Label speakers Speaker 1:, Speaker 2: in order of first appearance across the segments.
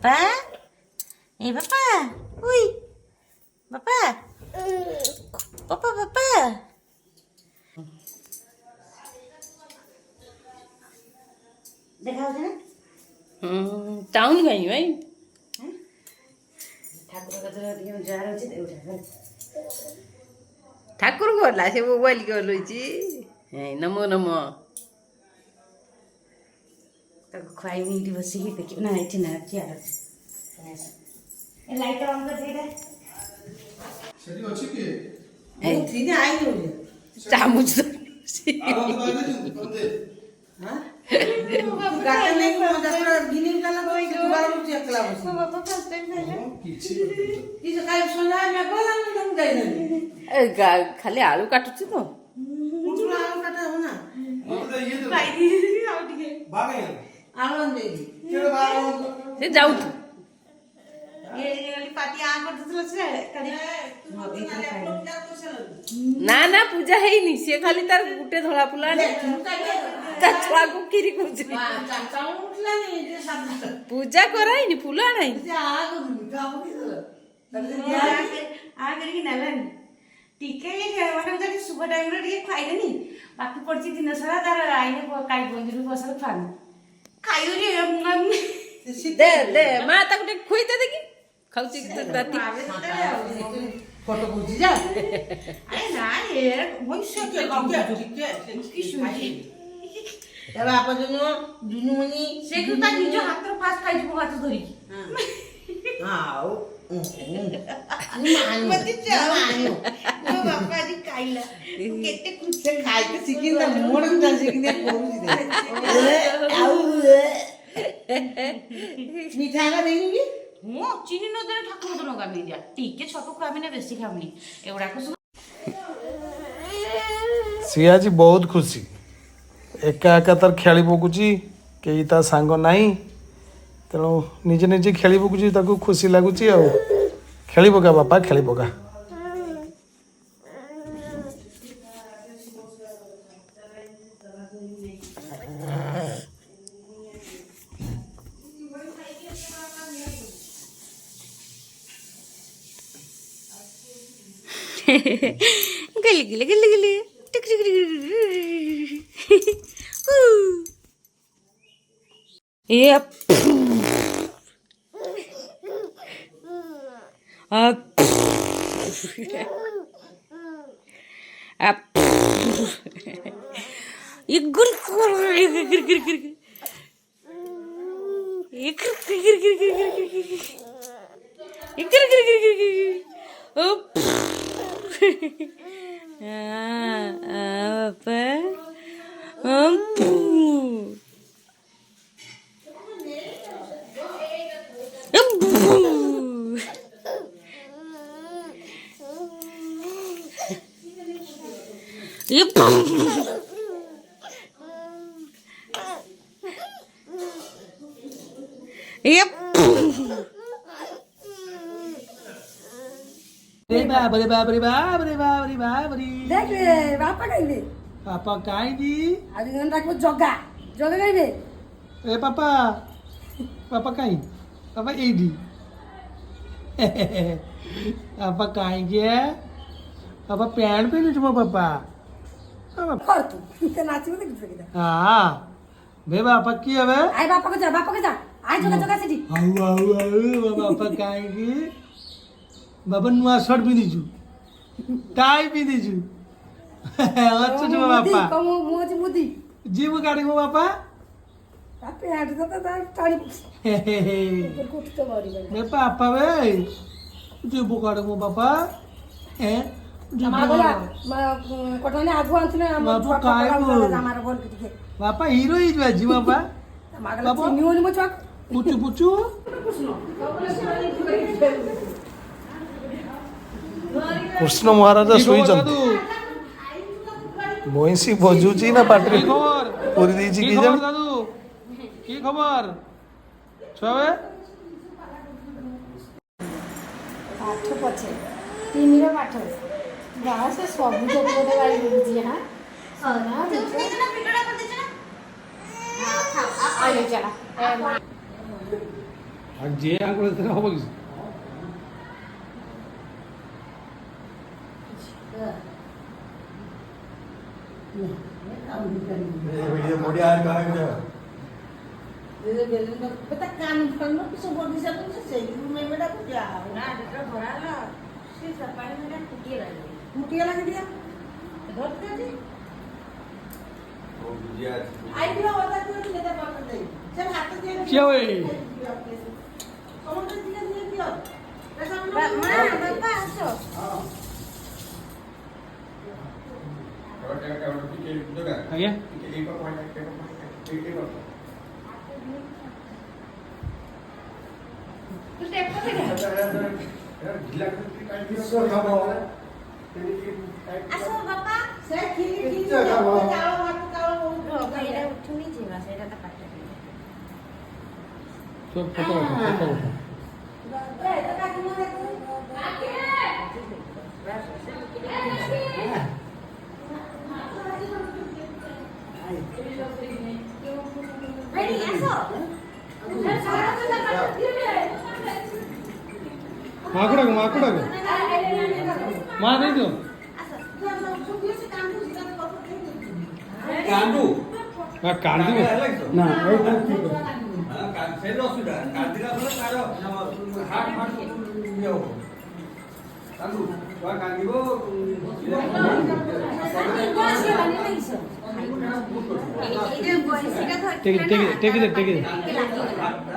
Speaker 1: বাবা এই বাবা উই বাবা বাবা বাবা দেখা হচ্ছে না
Speaker 2: টাউন ভাই ভাই
Speaker 1: ঠাকুর কাছে যার হচ্ছে
Speaker 2: ଠାକୁର ଗଲା ସେ ମୋବାଇଲ ଗଲୁଛି ନମୋ ନମୋ
Speaker 1: ତାକୁ ଖୁଆଇବି ଏଇଠି ବସିକି ଦେଖିବି ନା ଏଠି ନା ଚେୟାର ଅଛି ଏ ଲାଇଟ୍ ଅନ୍ କରିଦେଇଟା
Speaker 3: ସେଠି ଅଛି କି
Speaker 1: ଦିନେ ଆଇନି
Speaker 2: ଚାମୁଚ ଖାଲି ଆଳୁ କାଟୁଛି ତ ସେ ଯାଉଛୁ ନା ନା ପୂଜା ହେଇନି ସିଏ ଖାଲି ତାର ଗୋଟେ ଧଳା ଫୁଲ ଆଣି ତା ଛୁଆକୁ କିରି କରୁଛି ପୂଜା କରାଇନି ଫୁଲ ଆଣାଇ
Speaker 1: ଟିକେ ମାନେ ଶୁଭ ଟାଇମରେ ଟିକେ ଖାଇଦେନି ବାକି ପଡିଛି ଦିନ ସାରା ତାର ଆଇନେ କାଇ ବନ୍ଦିରୁ ବସରେ ଖାଆନି ଖାଇଦେଲି
Speaker 2: ଦେ ଦେ ମା ତାକୁ ଟିକେ ଖୁଇତେ ଦେଖି ଖାଉଛି ରାତି
Speaker 1: ଫଟୋ ବୁଝି ଯା ଆରେ ନା ଏ ମଇସ ବାପା ଜୁନୁମଣି ସେ ତା ନିଜ ହାତର ଫାଷ୍ଟ ଖାଇଯିବ ହାତ ଧରିକି ଆଉ ବାପା ଆଜି ଖାଇଲା କେତେ ଖୁସି ଖାଇକି ଶିଖିଲା ମୋର ଶିଖିଲା ମିଠା ଦେଇକି ମୁଁ ଚିନି ନ ଦେଲେ ଠାକୁର ତ ଲଗାମି ଯା ଟିକେ ଛତୁ ଖାଇବି ନା ବେଶୀ ଖାଇବିନି ଏଗୁଡାକ ସବୁ
Speaker 3: ସିଏ ଆଜି ବହୁତ ଖୁସି ଏକା ଏକା ତାର ଖେଳି ପକୁଛି କେହି ତା ସାଙ୍ଗ ନାହିଁ ତେଣୁ ନିଜେ ନିଜେ ଖେଳି ପକୁଛି ତାକୁ ଖୁସି ଲାଗୁଛି ଆଉ ଖେଳି ପକା ବାପା ଖେଳି ପକା
Speaker 2: গলি গলি গলি গলি টিক টিক টিক এ ইগুল
Speaker 3: ବାବରେ ବାବରେ ବାବରେ ବାବରେ ବାବରେ
Speaker 4: ଦେଖେ ବାପା ଖାଇବେ
Speaker 3: ବାପା କାହିଁକି
Speaker 4: ଆଜି ଜଣ ଡାକିବ ଜଗା ଜଗା ଖାଇବେ
Speaker 3: ଏ ବାପା ବାପା କାହିଁ ବାପା ଏଇଠି ବାପା କାହିଁକି ବାପା ପ୍ୟାଣ୍ଟ ପିନ୍ଧୁଛୁ ମୋ ବାପା
Speaker 4: କର ତୁ ନାଚିବ ଦେଖିଛୁ କିଟା
Speaker 3: ହଁ ବେ ବାପା କିଏ ଏବେ
Speaker 4: ଆଇ ବାପାକୁ ଯା ଆଇ ଜଗା ଜଗା ସେଠି
Speaker 3: ଆଉ ଆଉ ଆଉ ମୋ ବାପା କାହିଁକି ବାବା ନୂଆ ସର୍ଟ ପିନ୍ଧିଛୁ ଟାଇ ପିନ୍ଧିଛୁ ଅଛୁଛୁ ମୋ ବାପା
Speaker 4: ମୁଁ ଅଛି ମୁଦି
Speaker 3: ଯିବୁ ଗାଡ଼ି ମୋ ବାପା
Speaker 4: ପ୍ୟାଣ୍ଟ ତ ଟାଣି କୋଠି ତ ମରିଗଲା
Speaker 3: ବେ ବାପା ବେ ଯିବୁ ଗାଡ଼ି ମୋ ବାପା
Speaker 4: କଟଣି ଆଗୁ ଆଣିଥିଲେ
Speaker 3: ବାପା ହିରୋ ହେଇଯିବ ଆଜି ବାପା
Speaker 4: ଚିହ୍ନିବନି ମୋ ଛୁଆ
Speaker 3: ପୁଚୁ ପୁଚୁ କୃଷ୍ଣ ମହାରାଜା ଶୋଇଛନ୍ତି ବଇଁଶୀ ବଜୁଛି ନା ପାଟିରେ ପୁରୀ ଦେଇଛି କି ଜାଣି
Speaker 2: ଦାଦୁ কি খবর ছবে
Speaker 4: ପାଠ ପଛେ ତିନିର ପାଠ ଯାହା ସେ ସବୁ ତ ଗୋଟେ ଗାଡ଼ି ବୁଝୁଛି ହଁ
Speaker 3: আর যে আঙ্গুল থেকে হবো কিছু কি হবে ଆଜ୍ଞା ଫଟୋ ଫଟୋ ମାକୁଡ଼ାକୁ ମାକୁଡ଼ାକୁ ମା ଦେଇଦିଅ କାନ୍ଦିବ ନା ଟେକି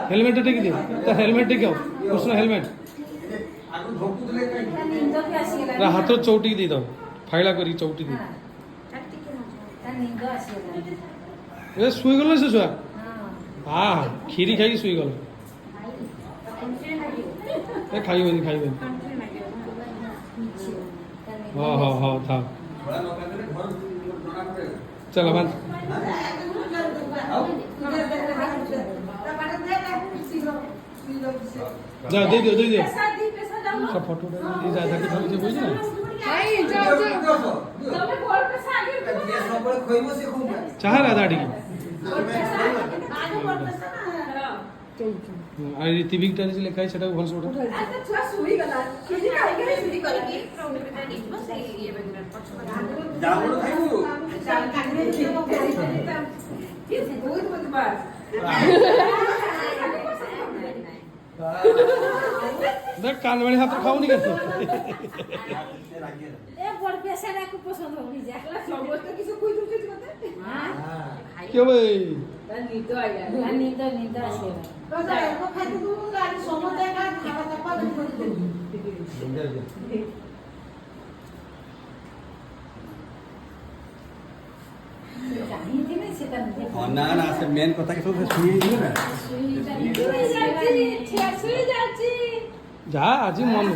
Speaker 3: ହେଲମେଟ ଟେକି ଦେ ତା ହେଲମେଟ ଟେକି କୃଷ୍ଣ ହେଲମେଟ ହାତ ଚଉଟିକି ଦେଇଦବ ଫାଇଲା କରିକି ଚଉଟି ଦେଇ ଏ ଶୋଇଗଲ ସେ ଛୁଆ ହଁ କ୍ଷୀରି ଖାଇକି ଶୋଇଗଲ ଏ ଖାଇବନି ହଁ ହଁ ହଁ ଥାଉ ଚାଲ ବାନ୍ଧ যা দিয়ে দিও সব ফটো এই যা থাকে ধরে যে বুঝছ না চাহা রাধা টিকি আর রিতিবিকটা যে লেখা আছে সেটা ভালো ওটা দেখ কানবাড়ি হাত খাওনি কেন কি হবে
Speaker 5: না না সে মেন কথা কি সব শুনিয়ে দিল না
Speaker 3: যা আজি মন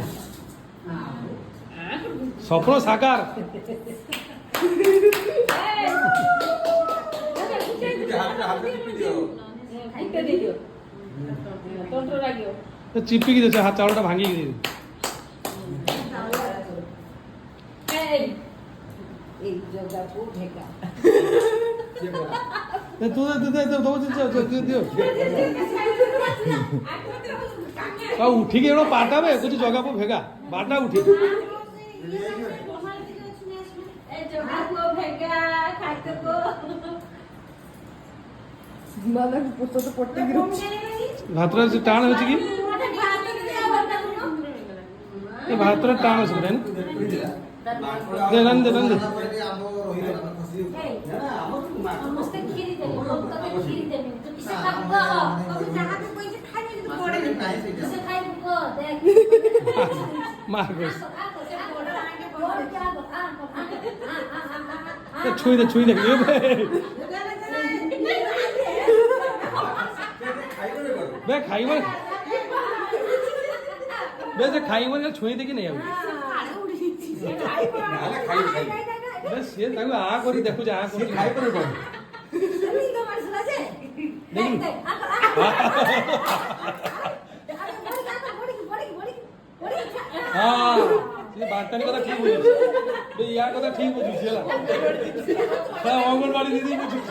Speaker 3: স্বপ্ন সাকার চিপিকি দিয়েছে হাত চাউলটা ভাঙিয়ে দিয়ে ଉଠିକି ଏଣ ପାଟାବେ କହୁଛି ଜଗାକୁ ଭେଗା ବାଟା ଉଠି ଭାତର ଟାଣ ହଉଛି କି ଭାତର ଟାଣ ଅଛି ଦେ ছুঁই দে বে খাইব বে যে খাইব ছুঁই দেখি নেই সে তাকে আ করে দেখুছে আ করে খাই করে হ্যাঁ সে বার্তানি কথা ঠিক বুঝিস ইয়ার কথা ঠিক বুঝিস হ্যাঁ অঙ্গনবাড়ি দিদি বুঝিস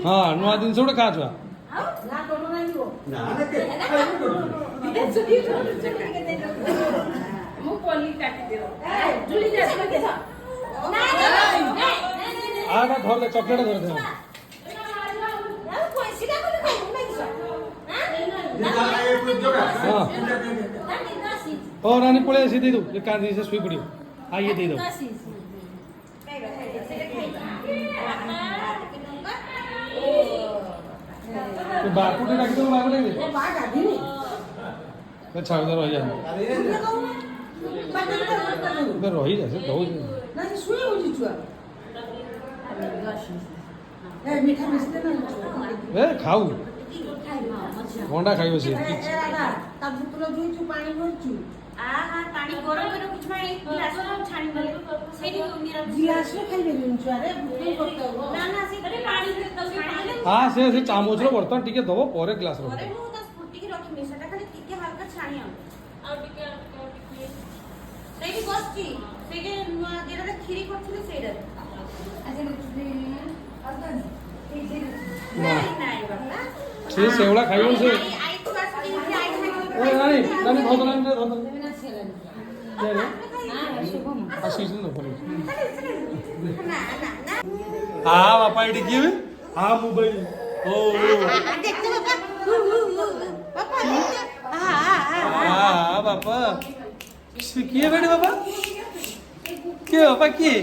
Speaker 3: ହଁ ନୂଆ ଜିନିଷ ଗୋଟେ ଖା ଛୁଆ
Speaker 2: ମୁଁ ପଲି କାଟିଦେବ ଜୁଲି ଯାସ
Speaker 3: ଆ ନା ଧର ଚକଲେଟ ଧର ଦେ ହଁ ଓ ରାନୀ ପଳେଇ ଆସି ଦେଇଦଉ ଏ କାନ୍ଦି ସେ ଶୋଇ ପଡ଼ିବ ଆ ଇଏ ଦେଇଦଉ ବାପୁଟେ ଡାକିଦେବୁ ବାପୁ ଡାକିଦେ ଛାଡ଼ ରହିଯା ରହିଯା ସେ ଦଉଛି ଏ ଖାଉ ଭଣ୍ଡା ଖାଇବ ସେ
Speaker 1: ପାଣି ଗରମ କରି ରଖୁଛୁ ପାଣି ଗ୍ଲାସ ଛାଣି ଦେଲେ ସେଇଠି ନା ନା ସେଇଠି ପାଣି ଛାଣିଦେଲେ
Speaker 3: ହଁ ସେ ଚାମଚର ବର୍ତ୍ତମାନ ଟିକେ ଦବ ପରେ ଗ୍ଲାସ ରଖ
Speaker 1: ପରେ ମୁଁ ତା ଫୁଟିକି ରଖିନି ସେଟା ଖାଲି ଟିକେ ହାଲକା ଛାଣି ଆଉ ଟିକେ ସେଇଠି ବସିଛି ସେଇଠି ନୂଆ ଯେଟା କ୍ଷୀରି କରିଥିଲେ ସେଇଟା ନାଇଁ ବାପା
Speaker 3: ସେ ସେଗୁଡ଼ା ଖାଇବନି ସେ
Speaker 1: ଆଇ ତୁ ଆସିକି ଆଇ
Speaker 3: ଏ ନାନୀ ନାନୀ ଧର ନାନୀ ଧର ଆସିଛି ନା हाँ बापा एटी किए हाँ मोबाइल ओ
Speaker 1: देखते बापा बापा
Speaker 3: हाँ बापा किए बेटे बापा किए बापा किए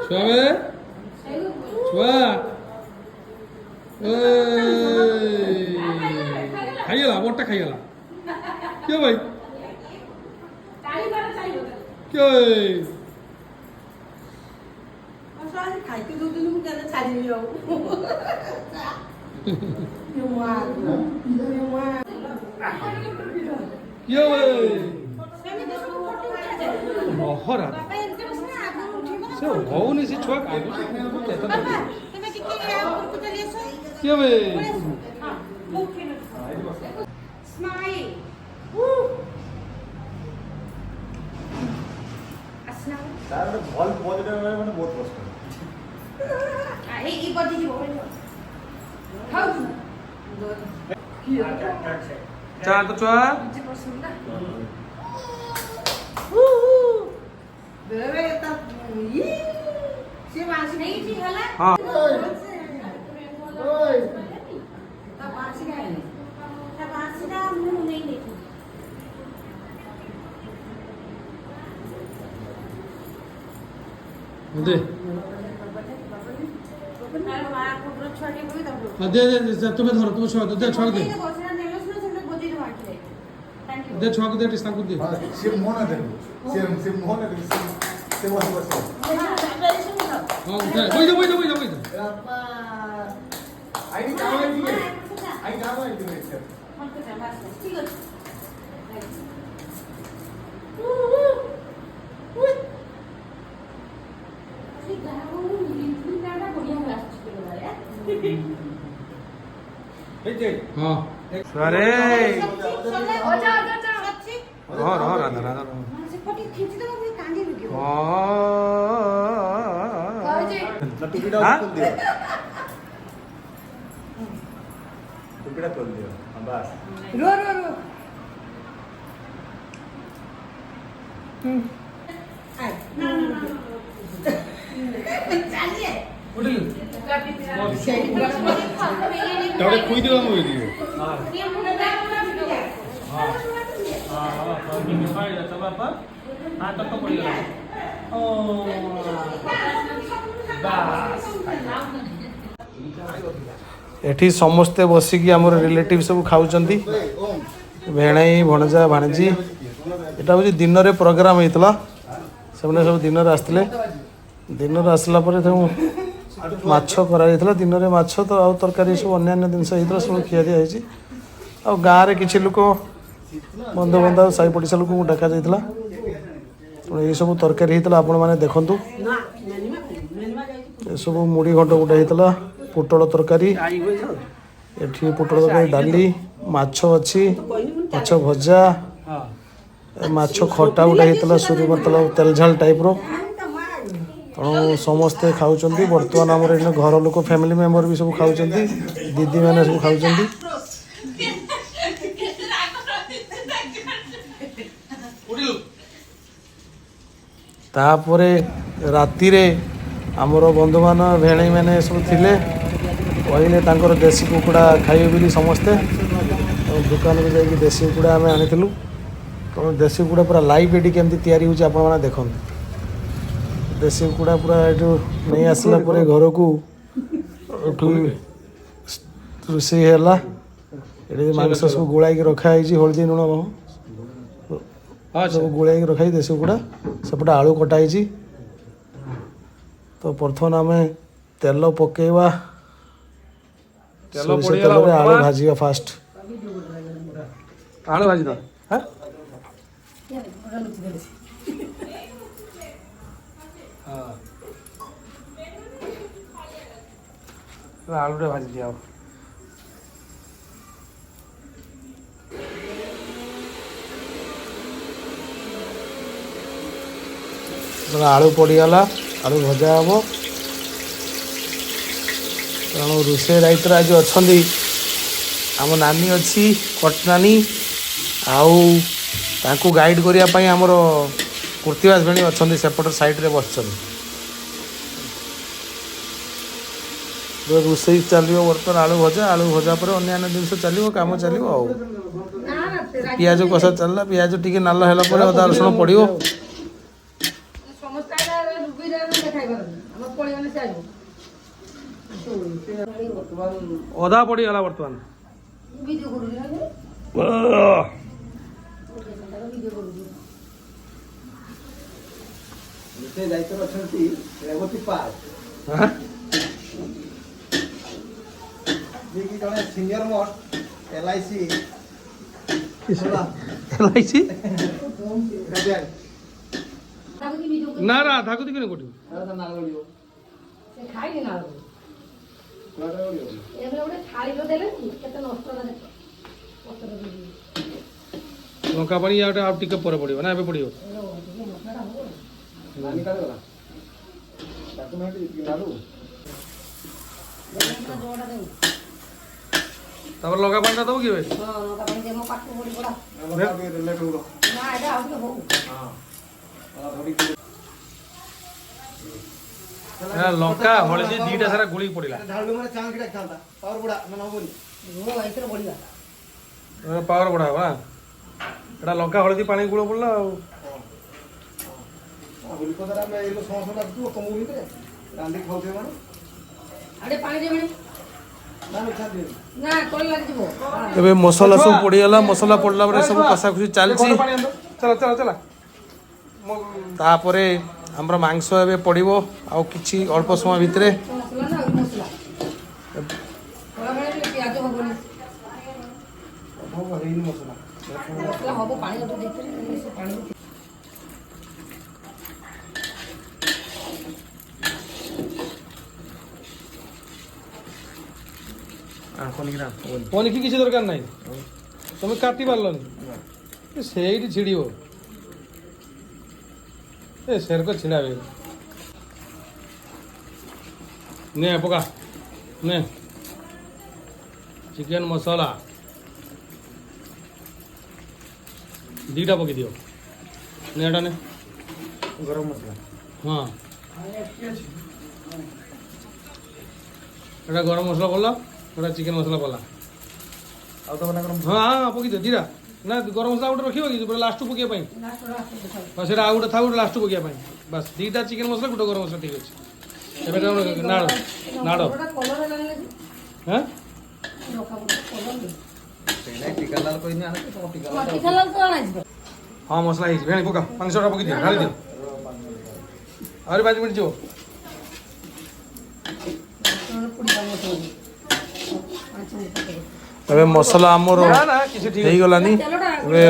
Speaker 3: छुआ छुआ खाइला मोटा खाइला क्यों भाई क्यों
Speaker 6: खाइके दौदिन मु केना छाडिबि हो
Speaker 3: क्यों महरा से होउनी से छुआ कागु क्यों भाई
Speaker 1: स्माइल
Speaker 5: ତାର ଭଲ ପଜିଟିଭ ମାନେ ବହୁତ କଷ୍ଟ
Speaker 1: এই বডি দিব খাউଛୁ
Speaker 3: चा तो छुआ
Speaker 6: बेबे त ई से बासी
Speaker 1: नहीं जी हला
Speaker 3: हाँ
Speaker 6: ओए
Speaker 1: त बासी ना मुंह नहीं देखी
Speaker 3: दे
Speaker 1: তার মা কুকুর ছড়ি বই দাও
Speaker 3: दे दे तुम्हें धरो तुम छुआ दे छुआ दे
Speaker 1: বসনা নেলস না সেটা বজি দাও আটলে থ্যাংক ইউ
Speaker 3: दे छुआ को दे टिस्ता को दे
Speaker 5: ସେ ମୋହନ ଦେବୁ ସେ ମୋହନ ଦେବୁ ସେ ବସି ବସି
Speaker 3: हाँ उठा बोई दे
Speaker 5: ବାପା ଆଇଡି କାମ ଟିକେ ଆଇଡି କାମ ଟିକେ
Speaker 1: ঠিক আছে
Speaker 3: हाँ अरे
Speaker 1: সচ্ছি
Speaker 3: हाँ हाँ राधा राधा
Speaker 1: সে ফটি খিচি দাও আমি কাঁদি রুকি
Speaker 5: ଟୁପିଟା
Speaker 3: हाँ?
Speaker 5: ଖୋଲ ଦିଅ ଟୁପିଟା ଖୋଲ ଦିଅ ହଁ ବାସ୍
Speaker 6: रो रो रो आय चालिए
Speaker 3: तौड़े खुई दियो हम हुई दियो हाँ तब तो पड़ी गया ओ एठी समस्ते बसिकी आमर रिलेटिव सब खाऊचंती भेणाई भणजा भाणजी एटा हूँ दिन में प्रोग्राम होता से सब दिन में आसते दिन आसला माछ कर दिन में माछ तो आउ तरकारी सब अन्य जिनस होता सब खिया दिखाई आ गाँव में किसी लोक बंधुबांधव साई पड़िशा लोक डाक जाता ये सब तरकारी होता आपण मैंने देखु ये सब मुड़ी घंट गोटे होता पोटल तरकारी एठी पोटल तरकारी डाली माछ अच्छी माछ भजा ମାଛ ଖଟା ଗୋଟେ ହେଇଥିଲା ସୋରି ମତଲବ ତେଲ ଝାଲ ଟାଇପ୍ର। ତେଣୁ ସମସ୍ତେ ଖାଉଛନ୍ତି। ବର୍ତ୍ତମାନ ଆମର ଏଇନେ ଘର ଲୋକ ଫ୍ୟାମିଲି ମେମ୍ବର ବି ସବୁ ଖାଉଛନ୍ତି, ଦିଦିମାନେ ସବୁ ଖାଉଛନ୍ତି। ତାପରେ ରାତିରେ ଆମର ବନ୍ଧୁମାନେ ଭେଣେଇମାନେ ସବୁ ଥିଲେ, କହିଲେ ତାଙ୍କର ଦେଶୀ କୁକୁଡ଼ା ଖାଇବେ ବୋଲି ସମସ୍ତେ। ଦୋକାନକୁ ଯାଇକି ଦେଶୀ କୁକୁଡ଼ା ଆମେ ଆଣିଥିଲୁ। ତେଣୁ ଦେଶୀ କୁକୁଡ଼ା ପୁରା ଲାଇଭ୍ ଏଠି କେମିତି ତିଆରି ହେଉଛି ଆପଣମାନେ ଦେଖନ୍ତୁ। ଦେଶୀ କୁକୁଡ଼ା ପୁରା ଏଠୁ ନେଇ ଆସିଲା ପରେ ଘରକୁ ଏଠୁ ରୋଷେଇ ହେଲା। ଏଠି ମାଂସ ସବୁ ଗୋଳାଇକି ରଖାହେଇଛି, ହଳଦୀ ଲୁଣ ସବୁ ଗୋଳାଇକି ରଖାହେଇଛି ଦେଶୀ କୁକୁଡ଼ା। ସେପଟେ ଆଳୁ କଟା ହେଇଛି। ତ ପ୍ରଥମେ ଆମେ ତେଲ ପକେଇବା, ସୋରିଷ ତେଲରେ ଆଳୁ ଭାଜିବା ଫାଷ୍ଟ।
Speaker 7: ଆଳୁ ଭାଜି ଦବା। ଆଳୁଟା ଭାଜି ଦିଆ ହବ।
Speaker 3: ଆଳୁ ପଡ଼ିଗଲା, ଆଳୁ ଭଜା ହେବ। ତେଣୁ ରୋଷେଇ ଦାୟିତ୍ୱରେ ଆଜି ଅଛନ୍ତି ଆମ ନାନୀ ଅଛି, କଟନାନୀ, ଆଉ ତାଙ୍କୁ ଗାଇଡ଼ କରିବା ପାଇଁ ଆମର କୃତିବାସ ଭେଣୀ ଅଛନ୍ତି, ସେପଟ ସାଇଡ଼ରେ ବସିଛନ୍ତି। ରୋଷେଇ ଚାଲିବ ବର୍ତ୍ତମାନ ଆଳୁ ଭଜା ପରେ ଅନ୍ୟାନ୍ୟ ଜିନିଷ ଚାଲିବ, କାମ ଚାଲିବ। ଆଉ ପିଆଜ କଷା ଚାଲିଲା, ପିଆଜ ଟିକେ ନାଲ ହେଲା ପରେ ଅଦା ରସୁଣ ପଡ଼ିବ।
Speaker 7: ଅଦା ପଡ଼ିଗଲା ବର୍ତ୍ତମାନ।
Speaker 5: ସେ ଦାୟିତ୍ୱରେ ଅଛନ୍ତି ରେବତୀ ପାଲ, ଯିଏକି ଜଣେ ସିନିୟର ମୋଷ୍ଟ LIC
Speaker 7: ନା ନା ଧାକୁ ଦିକି କୋଠି ଲଙ୍କା ପାଣି ଆଉ ଟିକେ ପରେ ପଡ଼ିବ ନା ଏବେ ପଡ଼ିବ? ତାପରେ ଲଙ୍କା ପାଣିଟା ଦେବୁ କି ଏବେ? ଲଙ୍କା ହଳଦୀ ଦିଟା ସାରା ଗୋଳିକି ପଡ଼ିଲା। ପାୱାର ବଢ଼ା ହବ ନା ଏଟା ଲଙ୍କା ହଳଦୀ ପାଣି ଗୁଳ ପଡ଼ିଲା ଆଉ।
Speaker 3: ଏବେ ମସଲା ସବୁ ପଡ଼ିଗଲା। ମସଲା ପଡ଼ିଲା ପରେ ସବୁ କଷାକଷି ଚାଲିଛି। ତାପରେ ଆମର ମାଂସ ଏବେ ପଡ଼ିବ ଆଉ କିଛି ଅଳ୍ପ ସମୟ ଭିତରେ।
Speaker 7: ପନିକି କିଛି ଦରକାର ନାହିଁ, ତମେ କାଟି ପାରିଲନି ସେଇଠି ଛିଡ଼ିବ। ଏ ସେରକ ଛିଡ଼ା ବେ ନେ ପକା ନେ ଚିକେନ ମସଲା ଦୁଇଟା ପକେଇ ଦିଅ। ନେ ଏଟା ନେ ଗରମ ମସଲା। ହଁ ଏଟା ଗରମ ମସଲା ପଡ଼ିଲା, ଏଟା ଚିକେନ ମସଲା ପଡ଼ିଲା। ଆଉ ତ ହଁ ହଁ ପକେଇ ଦିଅ ଦୁଇଟା। ନା ଗରମ ମସଲା ଗୋଟେ ରଖିବ କି ଲାଷ୍ଟକୁ ପକେଇବା ପାଇଁ? ସେଇଟା ଆଉ ଗୋଟେ ଥାଉ, ଗୋଟେ ଲାଷ୍ଟକୁ ପକେଇବା ପାଇଁ। ବାସ୍ ଦୁଇଟା ଚିକେନ ମସଲା, ଗୋଟେ ଗରମ ମସଲା, ଠିକ୍ ଅଛି। ଏବେ ନାଡ଼ ନାଡ଼ ହଁ ହଁ ମସଲା ହେଇଛି। ଭେଣି ପକା, ମାଂସଟା ପକେଇ ଦିଅ, ଢାଳି ଦିଅ। ଆହୁରି 5 ମିନିଟ୍ ଯିବ।
Speaker 3: ଏବେ ମସଲା ଆମର ହେଇଗଲାନି। ଏବେ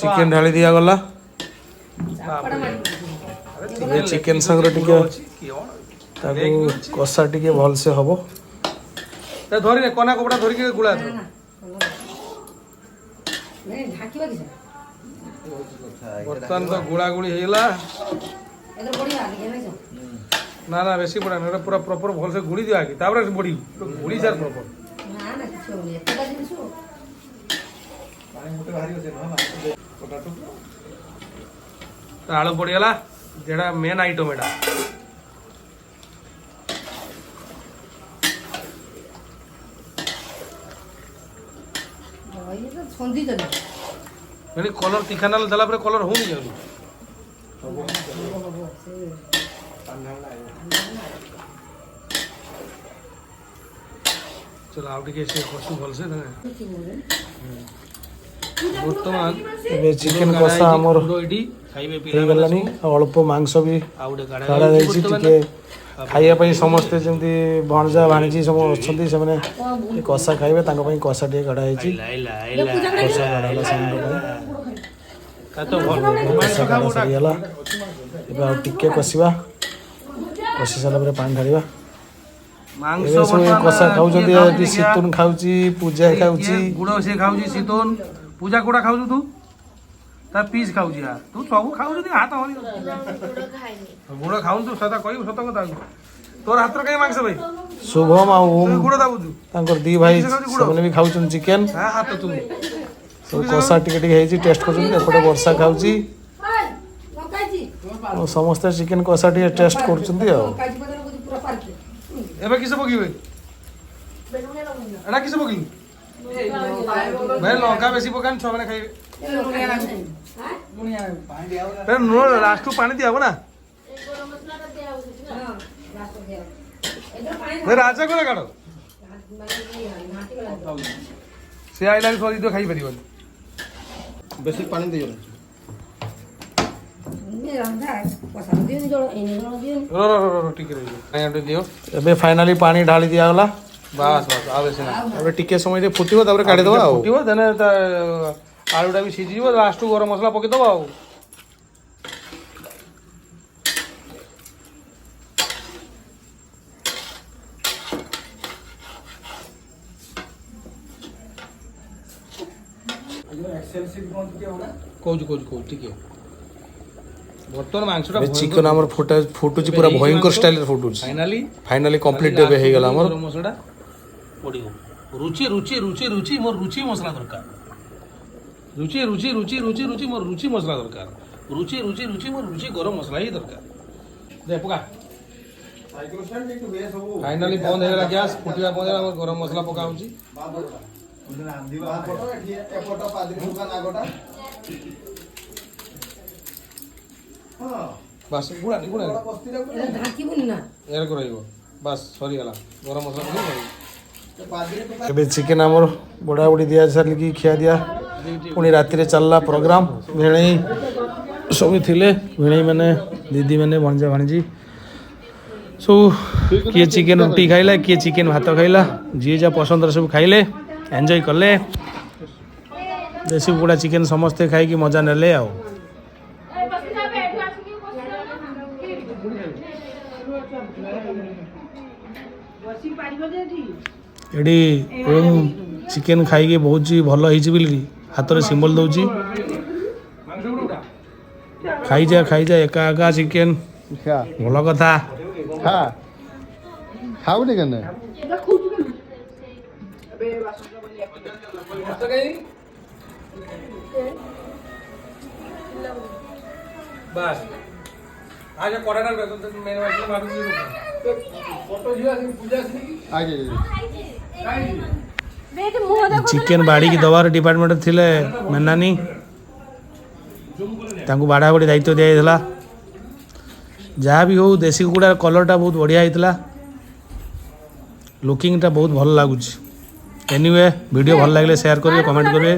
Speaker 3: ଚିକେନ ଢାଳି ଦିଆଗଲା। ଏବେ ଚିକେନ ସାଙ୍ଗରେ ଟିକେ ତାକୁ କଷା ଟିକେ ଭଲସେ ହବ।
Speaker 7: ଧରିନେ କନା କପଡ଼ା ଧରିକି ଗୁଳା ବର୍ତ୍ତମାନ ତ ଗୁଳା ଗୁଳି ହେଇଗଲା
Speaker 6: ଏଥର ବଢିଆ ଟିକେ ନାଇଁ
Speaker 7: ନା ନା ବେଶୀ ପଡ଼ାନି ଏଇଟା ପୁରା ପ୍ରପର ଭଲସେ ଗୁଳି ଦିଅ ଆଗେ ତାପରେ ବଢ଼ିବୁ ଗୁଳି ସାର୍ ପ୍ରପର
Speaker 6: ନା ନା କିଛି ହଉନି ଏତେଟା ଜିନିଷ
Speaker 7: ଆଳୁ ପଡ଼ିଗଲା ଯେଟା ମେନ୍ ଆଇଟମ୍ ଏଇଟା
Speaker 6: ଇଏ ତ ଛନ୍ଦିଛନ୍ତି
Speaker 7: ମାନେ କଲର୍ ତୀଖା ନାଲ ଦେଲା ପରେ କଲର୍ ହଉନି ଯାଉନି ଚଲ ଆଉ ଟିକେ ସେ କଷୁ ଭଲସେ ବର୍ତ୍ତମାନ
Speaker 3: ଏବେ ଚିକେନ କଷା ଆମର
Speaker 7: ଏଇଠି ଖାଇବେ
Speaker 3: ହେଇଗଲାଣି ଆଉ ଅଳ୍ପ ମାଂସ ବି
Speaker 7: ଆଉ ଗୋଟେ
Speaker 3: କାଢ଼ା ଯାଇଛି ଟିକେ ଖାଇବା ପାଇଁ ସମସ୍ତେ ଯେମିତି ଭଣଜା ଭାଣିଜୀ ସବୁ ଅଛନ୍ତି ସେମାନେ ଏ କଷା ଖାଇବେ ତାଙ୍କ ପାଇଁ କଷା ଟିକେ କାଢ଼ା ହେଇଛି କଷା କାଢ଼ା ହେଲା ସେମାନଙ୍କ ପାଇଁ କଷା କାଢ଼ା ସରିଗଲା ଏବେ ଆଉ ଟିକେ କଷିବା କଷି ସାରିଲା ପରେ ପାଣି ଢାଳିବା ଏବେ ସବୁ ଏ କଷା ଖାଉଛନ୍ତି ଏଠି ଶୀତୁନ ଖାଉଛି ପୂଜା ଖାଉଛି
Speaker 7: ଗୁଡ଼ ସେ ଖାଉଛି ଶୀତନ ପୂଜା କୋଉଟା ଖାଉଛୁ ତୁ ତା ପିସ୍ ଖାଉଛି ତୁ ସବୁ ଖାଉଛୁ ହାତ ହରି ଗୁଡ଼ ଖାଉଛୁ ତୁ ସଦା କହିବୁ ସତ କଥା ତୋର ହାତର କାହିଁ ମାଂସ ଭାଇ
Speaker 3: ଶୁଭମ ଆଉ ଓମ୍
Speaker 7: ଗୁଡ଼ ଦାବୁଛୁ
Speaker 3: ତାଙ୍କର ଦି ଭାଇ ସେମାନେ ବି ଖାଉଛନ୍ତି ଚିକେନ
Speaker 7: ହାତ ତୁ
Speaker 3: ସବୁ କଷା ଟିକେ ଟିକେ ହେଇଛି ଟେଷ୍ଟ କରୁଛନ୍ତି ଏପଟେ ବର୍ଷା ଖାଉଛି ଆଉ ସମସ୍ତେ ଚିକେନ କଷା ଟିକେ ଟେଷ୍ଟ କରୁଛନ୍ତି ଆଉ
Speaker 7: ଏବେ କିସ ପକେଇବେ ଏଟା କିସ ପକେଇଲୁ ଭାଇ ଲଙ୍କା ବେଶୀ ପକାନି ଛୁଆମାନେ ଖାଇବେ ଲୁଣ ଲାଷ୍ଟକୁ ପାଣି ଦିଆହବ ନା ଭାଇ ରାଜା କଲେ କାଢ ସେ ଆଇଲା ସରିଥିବ ଖାଇପାରିବନି
Speaker 5: ବେଶୀ ପାଣି ଦେଇଗଲା
Speaker 7: ଟିକେ ଦିଅ
Speaker 3: ଏବେ ଫାଇନାଲି ପାଣି ଢାଳି ଦିଆଗଲା
Speaker 7: ବାସ୍ ବାସ୍ ଆଉ ବେଶୀ ନା
Speaker 3: ଏବେ ଟିକେ ସମୟ ଟିକେ ଫୁଟିବ ତାପରେ କାଢିଦବା ଆଉ
Speaker 7: ଫୁଟିବ ଦେନେ ତା ଆଳୁଟା ବି ସିଝିଯିବ ଲାଷ୍ଟକୁ ଗରମ ମସଲା ପକେଇଦବ ଆଉ କହୁଛୁ ଟିକେ ବର୍ତ୍ତମାନ ମାଂସଟା
Speaker 3: ଚିକେନ ଆମର ଫୁଟୁଛି ପୁରା ଭୟଙ୍କର ଷ୍ଟାଇଲରେ ଫୁଟୁଛି ଫାଇନାଲି କମ୍ପ୍ଲିଟ ଏବେ ହେଇଗଲା ଆମର
Speaker 7: ମସଲାଟା ପଡ଼ିବ ରୁଚି ରୁଚି ରୁଚି ରୁଚି ମୋର ରୁଚି ମସଲା ଦରକାର ରୁଚି ରୁଚି ରୁଚି ରୁଚି ରୁଚି ମୋର ରୁଚି ମସଲା ଦରକାର ରୁଚି ରୁଚି ରୁଚି ମୋର ରୁଚି ଗରମ ମସଲା ହିଁ ଦରକାର ଦେ ପକା ଫାଇନାଲି ବନ୍ଦ ହେଇଗଲା ଗ୍ୟାସ୍ ଫୁଟିବା ବନ୍ଦ ହେଇଗଲା ଆମର ଗରମ ମସଲା ପକା ହେଉଛି ବାସ୍ ଗୁଡ଼ାନି
Speaker 6: ଢାଙ୍କିବୁନି ନା
Speaker 7: ଏରକ ରହିବ ବାସ୍ ସରିଗଲା ଗରମ ମସଲା ପକେଇ
Speaker 3: ଏବେ ଚିକେନ ଆମର ବଢ଼ା ବୁଢ଼ୀ ଦିଆ ସାରିକି ଖିଆ ଦିଆ ପୁଣି ରାତିରେ ଚାଲିଲା ପ୍ରୋଗ୍ରାମ ଭିଣେଇ ସବୁ ଥିଲେ ଭିଣେଇ ମାନେ ଦିଦି ମାନେ ଭଣଜା ଭାଣିଜୀ ସବୁ କିଏ ଚିକେନ ରୁଟି ଖାଇଲା କିଏ ଚିକେନ ଭାତ ଖାଇଲା ଯିଏ ଯାହା ପସନ୍ଦର ସବୁ ଖାଇଲେ ଏନ୍ଜୟ କଲେ ଦେଶୀ କୁକୁଡ଼ା ଚିକେନ ସମସ୍ତେ ଖାଇକି ମଜା ନେଲେ ଆଉ ଏଠି ଚିକେନ ଖାଇକି ବହୁତ ଭଲ ହେଇଛି ବୋଲି ହାତରେ ସିମ୍ବଲ ଦଉଛି ଖାଇଯା ଏକା ଏକା ଚିକେନ ଭଲ କଥା
Speaker 5: ଖାଉନି କେନେ
Speaker 7: ବାସ୍ ଆজ কড়াটা মেরে বাসলে মারুছি ফটো ঝিও আসি পূজা আসি
Speaker 5: ଆଜ୍ଞା
Speaker 3: ଚିକେନ ବାଡ଼ିକି ଦେବାର ଡିପାର୍ଟମେଣ୍ଟ ଥିଲେ ମେନାନୀ ତାଙ୍କୁ ବାଡ଼ା ବାଡ଼ି ଦାୟିତ୍ୱ ଦିଆଯାଇଥିଲା ଯାହା ବି ହଉ ଦେଶୀ କୁକୁଡ଼ା କଲର୍ଟା ବହୁତ ବଢ଼ିଆ ହେଇଥିଲା ଲୁକିଂଟା ବହୁତ ଭଲ ଲାଗୁଛି ଏନିୱେ ଭିଡ଼ିଓ ଭଲ ଲାଗିଲେ ସେୟାର କରିବେ କମେଣ୍ଟ କରିବେ